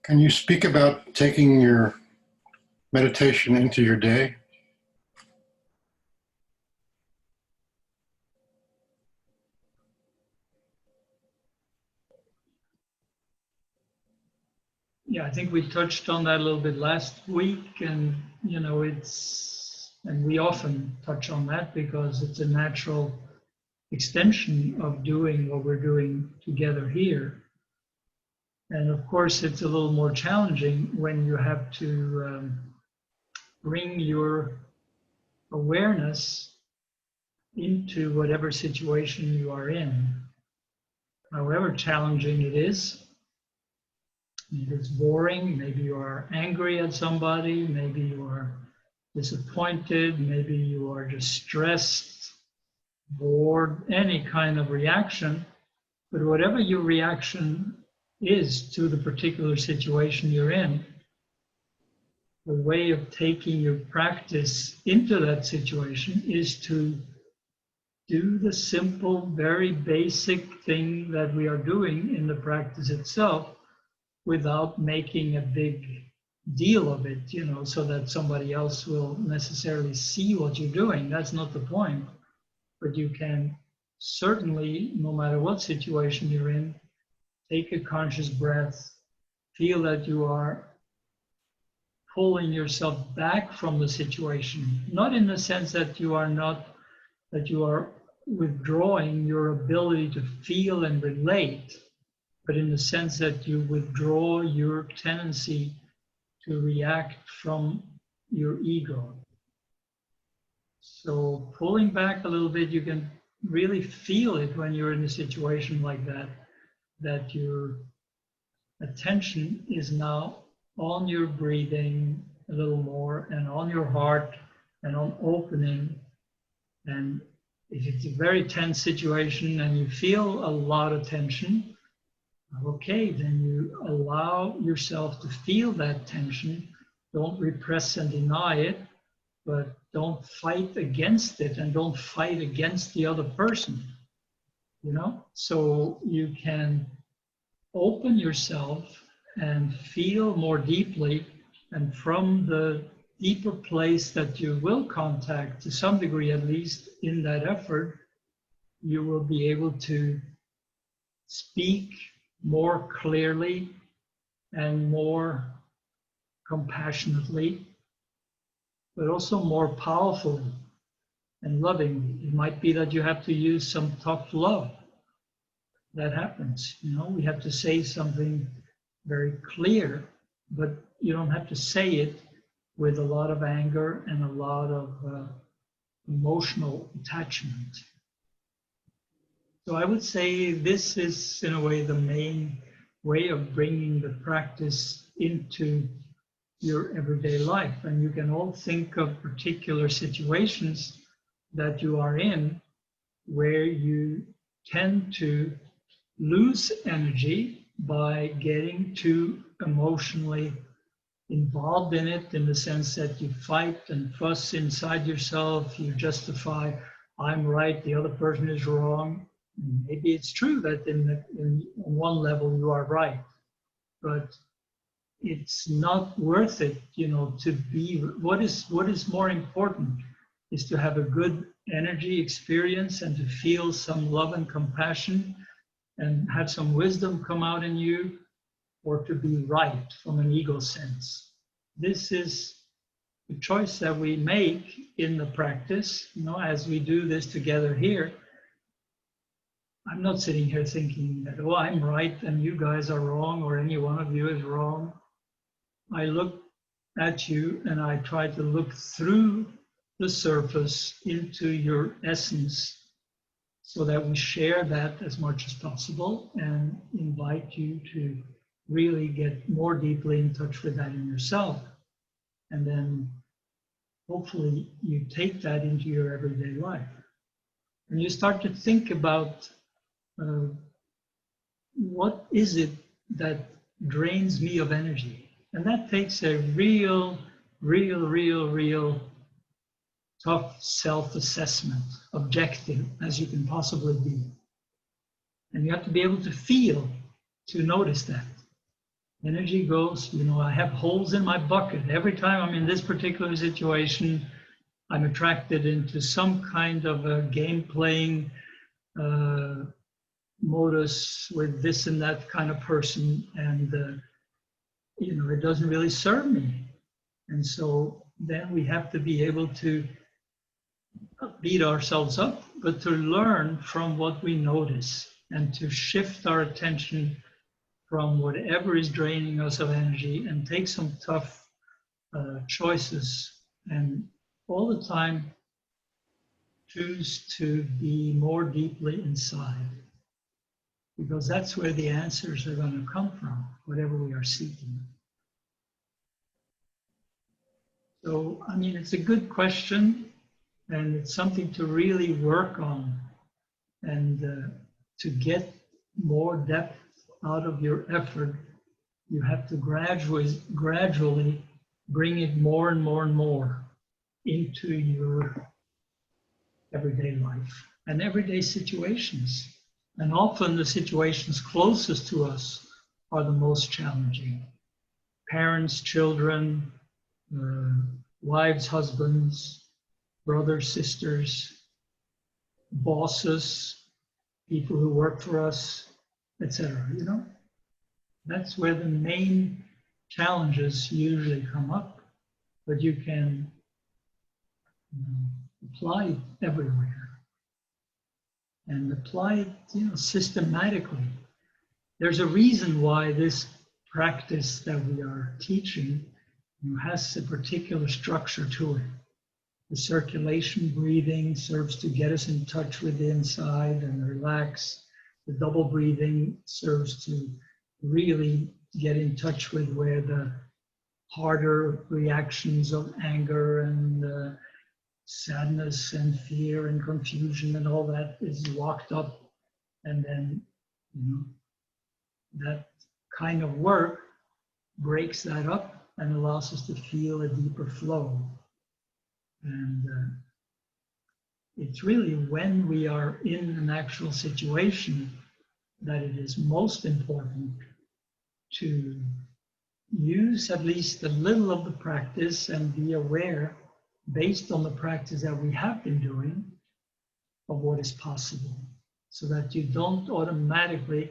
Can you speak about taking your meditation into your day? Yeah, I think we touched on that a little bit last week, and and we often touch on that because it's a natural extension of doing what we're doing together here. And of course, it's a little more challenging when you have to bring your awareness into whatever situation you are in, however challenging it is. Maybe it's boring, maybe you are angry at somebody, maybe you are disappointed, maybe you are just stressed, bored, any kind of reaction. But whatever your reaction is to the particular situation you're in, the way of taking your practice into that situation is to do the simple, very basic thing that we are doing in the practice itself, without making a big deal of it, so that somebody else will necessarily see what you're doing. That's not the point. But you can certainly, no matter what situation you're in, take a conscious breath, feel that you are pulling yourself back from the situation, not in the sense that you are withdrawing your ability to feel and relate, but in the sense that you withdraw your tendency to react from your ego. So pulling back a little bit, you can really feel it when you're in a situation like that, that your attention is now on your breathing a little more, and on your heart, and on opening. And if it's a very tense situation and you feel a lot of tension, okay, then you allow yourself to feel that tension. Don't repress and deny it, but don't fight against it, and don't fight against the other person, So you can open yourself and feel more deeply, and from the deeper place that you will contact, to some degree at least in that effort, you will be able to speak more clearly and more compassionately, but also more powerfully and lovingly. It might be that you have to use some tough love. That happens, we have to say something very clear, but you don't have to say it with a lot of anger and a lot of emotional attachment. So I would say this is, in a way, the main way of bringing the practice into your everyday life. And you can all think of particular situations that you are in where you tend to lose energy by getting too emotionally involved in it, in the sense that you fight and fuss inside yourself, you justify, I'm right, the other person is wrong. Maybe it's true that on one level you are right, but it's not worth it, to be. What is more important is to have a good energy experience and to feel some love and compassion and have some wisdom come out in you, or to be right from an ego sense. This is the choice that we make in the practice, as we do this together here. I'm not sitting here thinking that, oh, I'm right and you guys are wrong, or any one of you is wrong. I look at you and I try to look through the surface into your essence, so that we share that as much as possible and invite you to really get more deeply in touch with that in yourself. And then hopefully you take that into your everyday life. And you start to think about what is it that drains me of energy? And that takes a real tough self-assessment, objective as you can possibly be. And you have to be able to feel to notice that. Energy goes, you know, I have holes in my bucket. Every time I'm in this particular situation, I'm attracted into some kind of a game playing modus with this and that kind of person. And, you know, it doesn't really serve me. And so then we have to be able to not beat ourselves up, but to learn from what we notice and to shift our attention from whatever is draining us of energy and take some tough choices, and all the time choose to be more deeply inside, because that's where the answers are going to come from, whatever we are seeking. So, I mean, it's a good question, and it's something to really work on, and to get more depth out of your effort, you have to gradually bring it more and more and more into your everyday life and everyday situations. And often the situations closest to us are the most challenging. Parents, children, wives, husbands, brothers, sisters, bosses, people who work for us, etc. You know, that's where the main challenges usually come up, but you can apply it everywhere and apply it, you know, systematically. There's a reason why this practice that we are teaching, you know, has a particular structure to it. The circulation breathing serves to get us in touch with the inside and relax. The double breathing serves to really get in touch with where the harder reactions of anger and sadness and fear and confusion and all that is locked up. And then, you know, that kind of work breaks that up and allows us to feel a deeper flow. And it's really when we are in an actual situation that it is most important to use at least a little of the practice and be aware, based on the practice that we have been doing, of what is possible, so that you don't automatically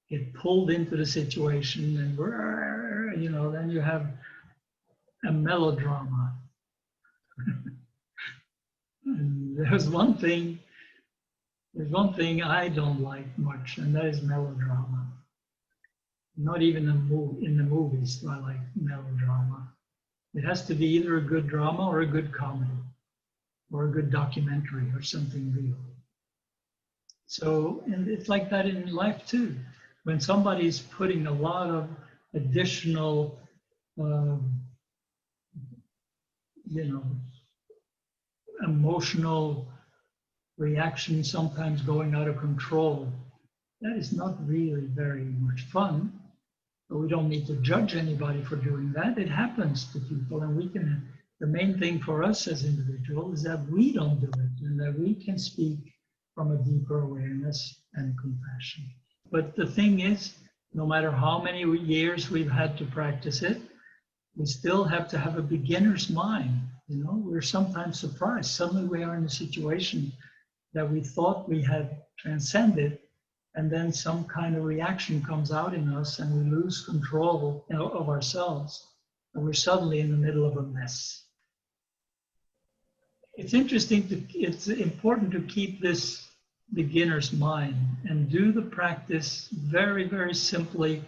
get pulled into the situation and, you know, then you have a melodrama. And there's one thing I don't like much, and that is melodrama. Not even in the movies do I like melodrama. It has to be either a good drama or a good comedy or a good documentary or something real. So, and it's like that in life too. When somebody's putting a lot of additional, you know, emotional reaction, sometimes going out of control, that is not really very much fun. But we don't need to judge anybody for doing that. It happens to people, and we can, the main thing for us as individuals is that we don't do it, and that we can speak from a deeper awareness and compassion. But the thing is, no matter how many years we've had to practice it, we still have to have a beginner's mind. You know, we're sometimes surprised. Suddenly we are in a situation that we thought we had transcended, and then some kind of reaction comes out in us and we lose control, you know, of ourselves, and we're suddenly in the middle of a mess. It's it's important to keep this beginner's mind and do the practice very, very simply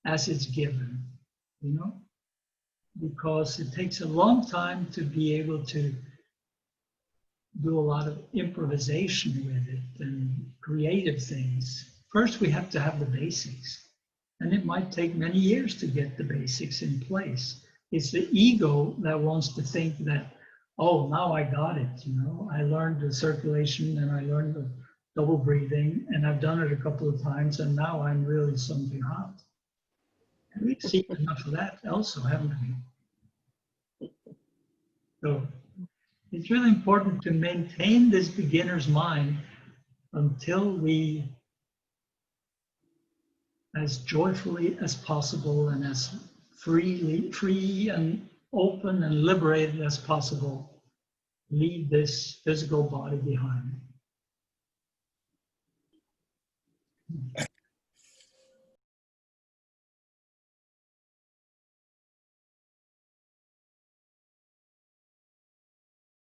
as it's given, you know, because it takes a long time to be able to do a lot of improvisation with it and creative things. First, we have to have the basics, and it might take many years to get the basics in place. It's the ego that wants to think that, oh, now I got it, you know, I learned the circulation and I learned the double breathing, and I've done it a couple of times, and now I'm really something hot. And we've seen enough of that also, haven't we? So it's really important to maintain this beginner's mind until we as joyfully as possible and as free and open and liberated as possible, leave this physical body behind.